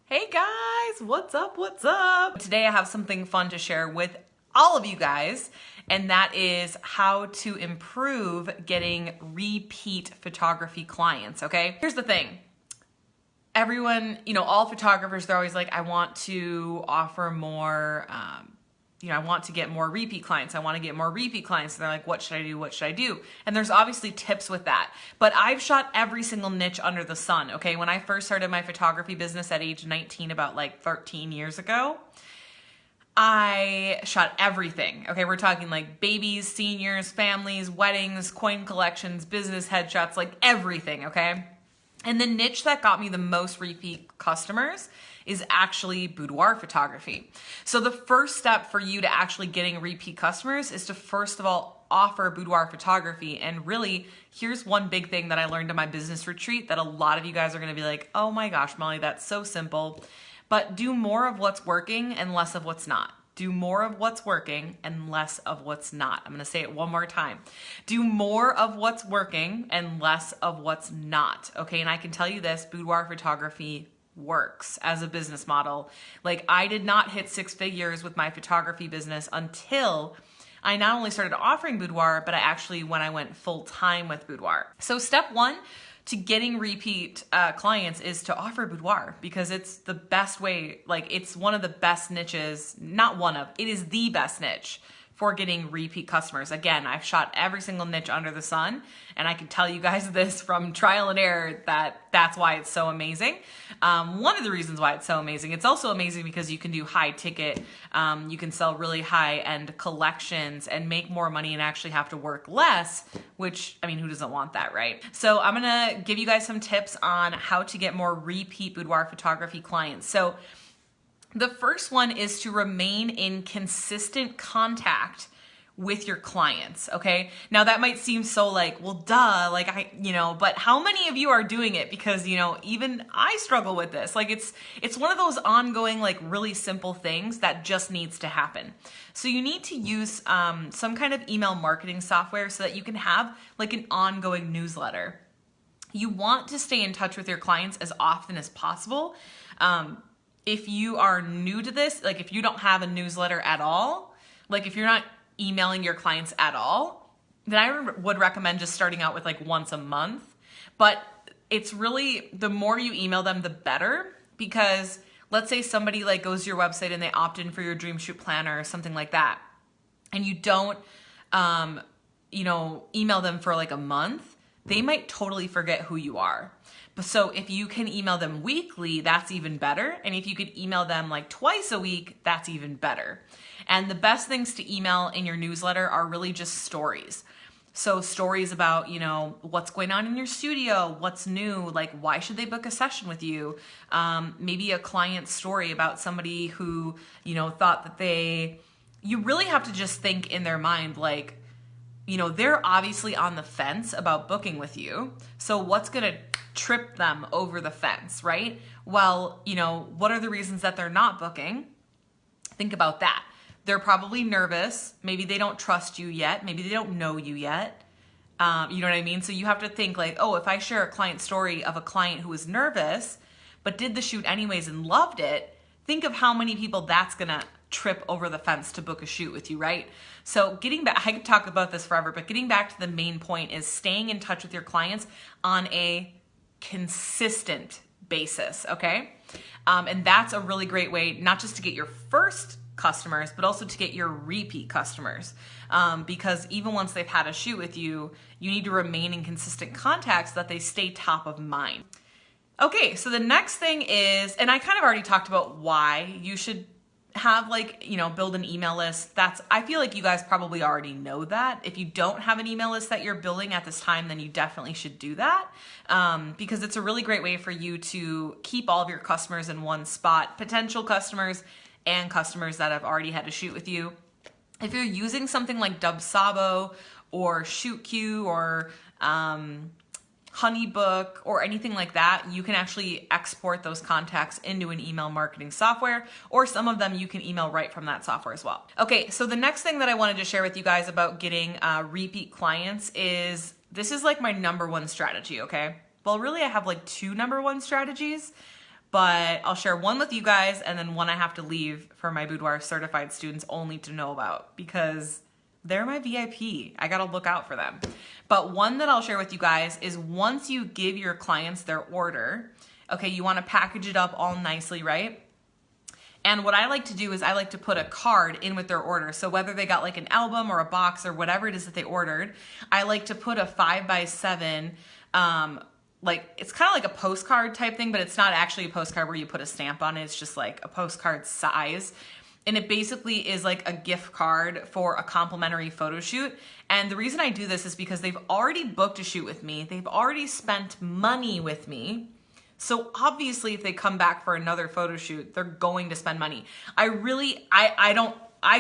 Hey guys, what's up, what's up? Today I have something fun to share with all of you guys, and that is how to improve getting repeat photography clients, okay? Here's the thing. Everyone, all photographers, they're always like, I want to offer more, I want to get more repeat clients. I want to get more repeat clients. And they're like, what should I do? What should I do? And there's obviously tips with that. But I've shot every single niche under the sun, okay? When I first started my photography business at age 19, about like 13 years ago, I shot everything, okay? We're talking like babies, seniors, families, weddings, coin collections, business headshots, like everything, okay? And the niche that got me the most repeat customers is actually boudoir photography. So the first step for you to actually getting repeat customers is to first of all offer boudoir photography. And really, here's one big thing that I learned in my business retreat that a lot of you guys are gonna be like, oh my gosh, Molly, that's so simple. But do more of what's working and less of what's not. Do more of what's working and less of what's not. I'm gonna say it one more time. Do more of what's working and less of what's not, okay? And I can tell you this, boudoir photography works as a business model. Like, I did not hit 6 figures with my photography business until I not only started offering boudoir, but when I went full time with boudoir. So step one to getting repeat clients is to offer boudoir, because it's the best way, like it's one of the best niches, it is the best niche for getting repeat customers. Again, I've shot every single niche under the sun, and I can tell you guys this from trial and error that that's why it's so amazing. One of the reasons why it's so amazing, it's also amazing because you can do high ticket, you can sell really high end collections and make more money and actually have to work less, which, I mean, who doesn't want that, right? So I'm gonna give you guys some tips on how to get more repeat boudoir photography clients. So the first one is to remain in consistent contact with your clients, okay? Now that might seem so like, well, duh, like but how many of you are doing it? Because, even I struggle with this. Like it's one of those ongoing, like really simple things that just needs to happen. So you need to use some kind of email marketing software so that you can have like an ongoing newsletter. You want to stay in touch with your clients as often as possible. If you are new to this, like if you don't have a newsletter at all, like if you're not emailing your clients at all, then I would recommend just starting out with like once a month. But it's really, the more you email them, the better, because let's say somebody like goes to your website and they opt in for your dream shoot planner or something like that, and you don't, email them for like a month, they might totally forget who you are. So if you can email them weekly, that's even better. And if you could email them like twice a week, that's even better. And the best things to email in your newsletter are really just stories. So stories about, what's going on in your studio, what's new, like why should they book a session with you? Maybe a client story about somebody who, thought that you really have to just think in their mind, like, they're obviously on the fence about booking with you. So what's gonna trip them over the fence, right? Well, what are the reasons that they're not booking? Think about that. They're probably nervous. Maybe they don't trust you yet. Maybe they don't know you yet. You know what I mean? So you have to think like, oh, if I share a client story of a client who was nervous, but did the shoot anyways and loved it, think of how many people that's gonna trip over the fence to book a shoot with you, right? So getting back, I could talk about this forever, but getting back to the main point is staying in touch with your clients on a consistent basis, okay? And that's a really great way, not just to get your first customers, but also to get your repeat customers. Because even once they've had a shoot with you, you need to remain in consistent contact so that they stay top of mind. Okay, so the next thing is, and I kind of already talked about why you should have build an email list. I feel like you guys probably already know that. If you don't have an email list that you're building at this time, then you definitely should do that, because it's a really great way for you to keep all of your customers in one spot, potential customers and customers that have already had a shoot with you. If you're using something like Dubsabo or ShootQ or Honeybook or anything like that, you can actually export those contacts into an email marketing software, or some of them you can email right from that software as well. Okay, so the next thing that I wanted to share with you guys about getting repeat clients is, this is like my number one strategy, okay? Well, really I have like two number one strategies, but I'll share one with you guys and then one I have to leave for my boudoir certified students only to know about because they're my VIP. I gotta look out for them. But one that I'll share with you guys is once you give your clients their order, okay, you wanna package it up all nicely, right? And what I like to do is I like to put a card in with their order. So whether they got like an album or a box or whatever it is that they ordered, I like to put a 5x7, like it's kind of like a postcard type thing, but it's not actually a postcard where you put a stamp on it. It's just like a postcard size. And it basically is like a gift card for a complimentary photo shoot. And the reason I do this is because they've already booked a shoot with me. They've already spent money with me. So obviously if they come back for another photo shoot, they're going to spend money. I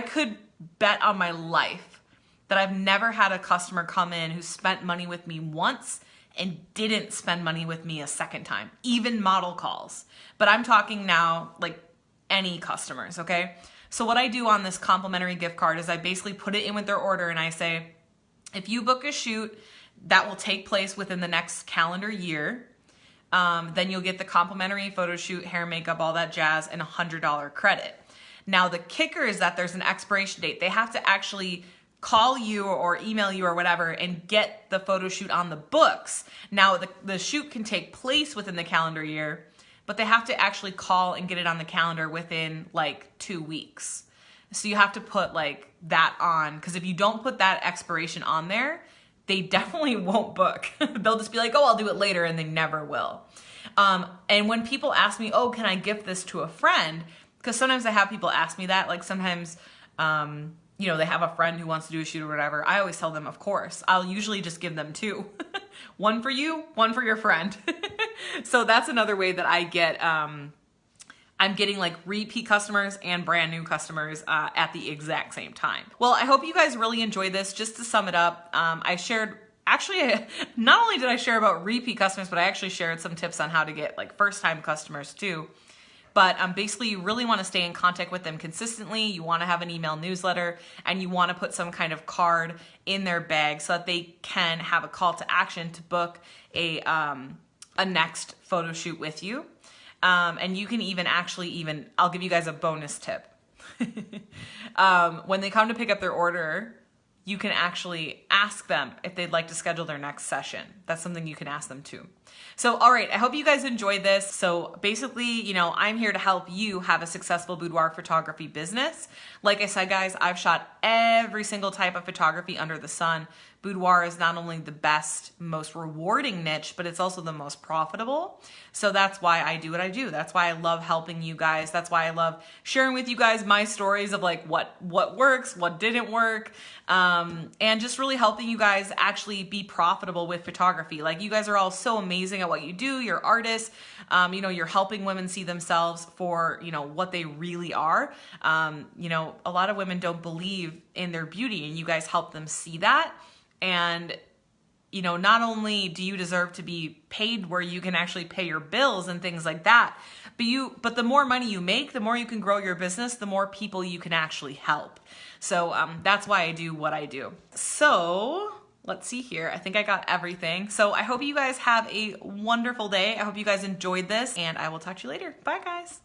could bet on my life that I've never had a customer come in who spent money with me once and didn't spend money with me a second time, even model calls. But I'm talking now like any customers, okay? So what I do on this complimentary gift card is I basically put it in with their order and I say, if you book a shoot that will take place within the next calendar year, then you'll get the complimentary photo shoot, hair, makeup, all that jazz, and $100 credit. Now the kicker is that there's an expiration date. They have to actually call you or email you or whatever and get the photo shoot on the books. Now the shoot can take place within the calendar year, but they have to actually call and get it on the calendar within like 2 weeks. So you have to put like that on, because if you don't put that expiration on there, they definitely won't book. They'll just be like, oh, I'll do it later, and they never will. And when people ask me, oh, can I gift this to a friend? Because sometimes I have people ask me that, like sometimes, you know, they have a friend who wants to do a shoot or whatever. I always tell them, of course. I'll usually just give them 2. One for you, one for your friend. So that's another way that I get, I'm getting like repeat customers and brand new customers at the exact same time. Well, I hope you guys really enjoyed this. Just to sum it up, I shared, actually, not only did I share about repeat customers, but I actually shared some tips on how to get like first time customers too. But basically you really want to stay in contact with them consistently. You want to have an email newsletter and you want to put some kind of card in their bag so that they can have a call to action to book a next photo shoot with you. And you can I'll give you guys a bonus tip. When they come to pick up their order, you can actually ask them if they'd like to schedule their next session. That's something you can ask them too. So, all right, I hope you guys enjoyed this. So basically, you know, I'm here to help you have a successful boudoir photography business. Like I said, guys, I've shot every single type of photography under the sun. Boudoir is not only the best, most rewarding niche, but it's also the most profitable. So that's why I do what I do. That's why I love helping you guys. That's why I love sharing with you guys my stories of like what works, what didn't work, and just really helping you guys actually be profitable with photography. Like you guys are all so amazing at what you do. You're artists. You know, you're helping women see themselves for, you know, what they really are. You know, a lot of women don't believe in their beauty and you guys help them see that. And, you know, not only do you deserve to be paid where you can actually pay your bills and things like that, but the more money you make, the more you can grow your business, the more people you can actually help. So that's why I do what I do. So let's see here. I think I got everything. So I hope you guys have a wonderful day. I hope you guys enjoyed this and I will talk to you later. Bye guys.